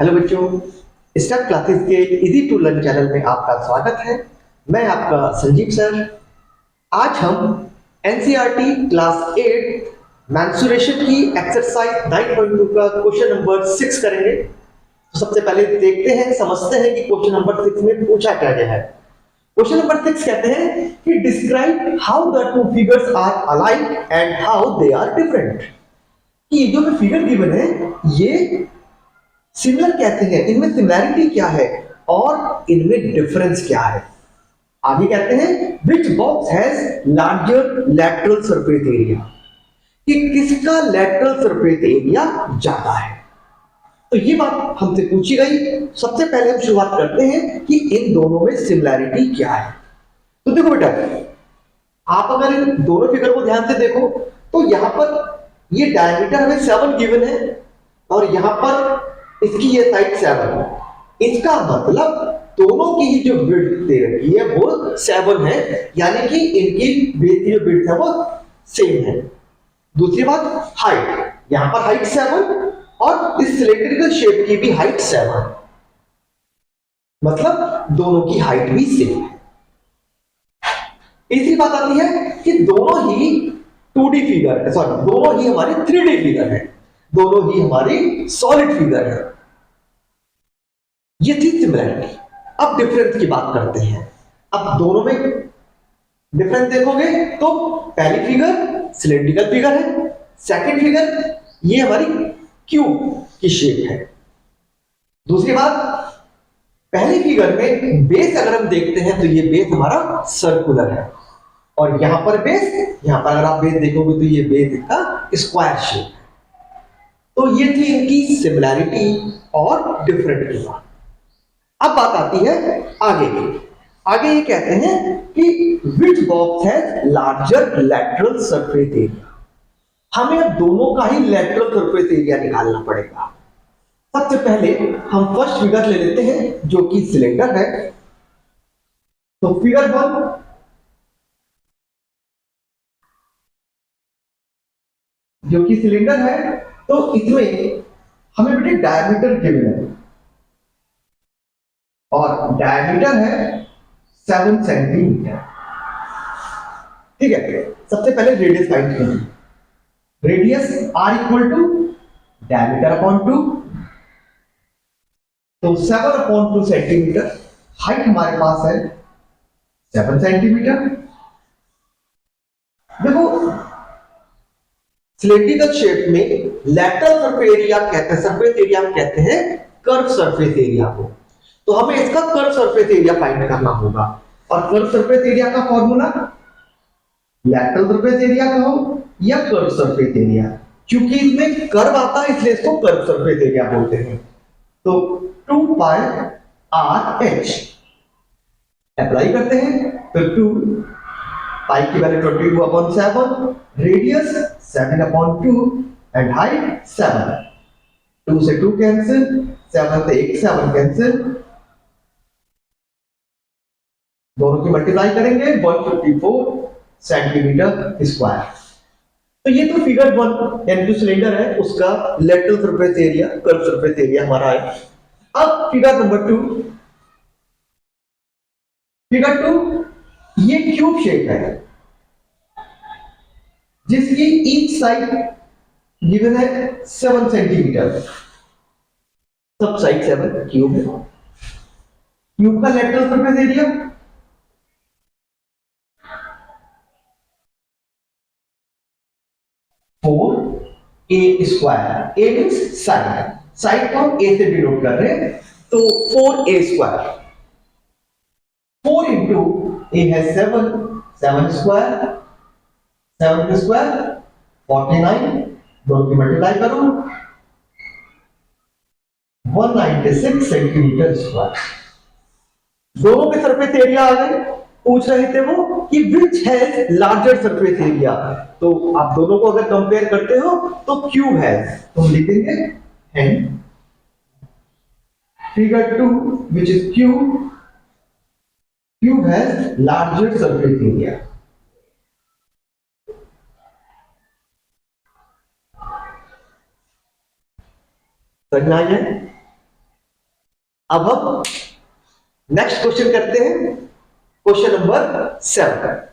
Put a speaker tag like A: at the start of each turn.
A: Hello बच्चों, star classes के easy to learn channel में आपका स्वागत है। मैं आपका संजीव सर। आज हम एनसीईआरटी क्लास 8 मेंसुरेशन की एक्सरसाइज 9.2 का क्वेश्चन नंबर 6 करेंगे। तो सबसे पहले देखते हैं, समझते हैं कि क्वेश्चन नंबर 6 में पूछा क्या गया है। क्वेश्चन नंबर 6 कहते हैं कि describe how the two figures are alike and how they are different. कि जो भी फिगर गिवन है ये सिमिलर कहते हैं, इनमें सिमिलैरिटी क्या है और इनमें डिफरेंस क्या है। आगे कहते हैं which box has larger lateral surface area, कि किसका लैटरल सरफेस एरिया ज्यादा है। तो ये बात हमसे पूछी गई। सबसे पहले हम शुरुआत करते हैं कि इन दोनों में सिमिलैरिटी क्या है। तो देखो बेटा, आप अगर इन दोनों फिगर को ध्यान से देखो तो यहां पर ये डायमीटर हमें 7 गिवन है और यहां पर इसकी ये साइड 7 है। इसका मतलब दोनों की ही जो विड्थ दे रखी है वो 7 है, यानी कि इनकी बेस की जो विड्थ है वो सेम है। दूसरी बात हाइट, यहां पर हाइट 7 और इस सिलेंड्रिकल शेप की भी हाइट 7, मतलब दोनों की हाइट भी सेम है। तीसरी बात आती है कि दोनों ही 2D फिगर है, सॉरी दोनों ही हमारे 3D फिगर है, दोनों ही हमारी सॉलिड फिगर है। ये थी सिमिलरिटी। अब डिफरेंस की बात करते हैं। अब दोनों में डिफरेंस देखोगे तो पहली फिगर सिलेंड्रिकल फिगर है, सेकंड फिगर ये हमारी क्यूब की शेप है। दूसरी बात, पहली फिगर में बेस अगर हम देखते हैं तो ये बेस हमारा सर्कुलर है और यहां पर बेस, यहां पर अगर आप बेस देखोगे तो ये बेस इसका स्क्वायर शेप है। तो ये थी इनकी सिमिलैरिटी और डिफरेंट की बात। अब बात आती है आगे की। आगे ये कहते हैं कि which box has larger lateral surface area. हमें अब दोनों का ही लैटरल सरफेस एरिया निकालना पड़ेगा। सबसे पहले हम फर्स्ट फिगर ले लेते हैं जो कि सिलेंडर है। तो फिगर 1, जो कि सिलेंडर है, तो इसमें हमें बेटे डायमीटर गिवन है और डायमीटर है 7 सेंटीमीटर। ठीक है, सबसे पहले रेडियस फाइंड करें। Radius r equal to diameter upon 2, तो 7 अपॉन 2 सेंटीमीटर। हाइट हमारे पास है 7 सेंटीमीटर। देखो सिलेंड्रिकल शेप में लैटरल सरफेस एरिया कहते हैं, सरफेस एरिया कहते हैं कर्व सरफेस एरिया को। तो हमें इसका कर्व सरफेस एरिया फाइंड करना होगा और कर्व सरफेस एरिया का फॉर्मूला लैटरल सरफेस एरिया का हो या कर्व सरफेस एरिया, क्योंकि इसमें कर्व आता है इसलिए इसको कर्व सरफेस एरिया बोलते हैं। तो 2 पाई आर एच अप्लाई करते हैं तो 2 पाई की वैल्यू 22/7, रेडियस 7/2 एंड हाइट 7। 2 से 2 कैंसिल, 7 से 1 7 कैंसिल, दोनों की मल्टीप्लाई करेंगे 154 सेंटीमीटर स्क्वायर। तो ये तो फिगर 1 यानी जो सिलेंडर है उसका lateral surface area, curve surface area हमारा है। अब फिगर नंबर 2, फिगर 2 ये क्यूब शेप है जिसकी ईच साइड गिवन है 7 सेंटीमीटर। सब साइड 7 क्यूब है। क्यूब का lateral surface area A square, A means side, side को हम ए से डिनोट कर रहे हैं तो 4a स्क्वायर। 4 इंटू ए है 7, 7 स्क्वायर, 7 स्क्वायर 49, दोनों की मल्टीप्लाई करो 196 सेंटीमीटर स्क्वायर। दोनों के सरफेस एरिया आ गए। पूछ रहे थे वो कि which has larger surface area, तो आप दोनों को अगर कंपेयर करते हो तो क्यूब है, तो हम लिखेंगे and figure 2 which is cube, cube has larger surface area. समझ में आ गया? अब हम नेक्स्ट क्वेश्चन करते हैं, क्वेश्चन नंबर 7।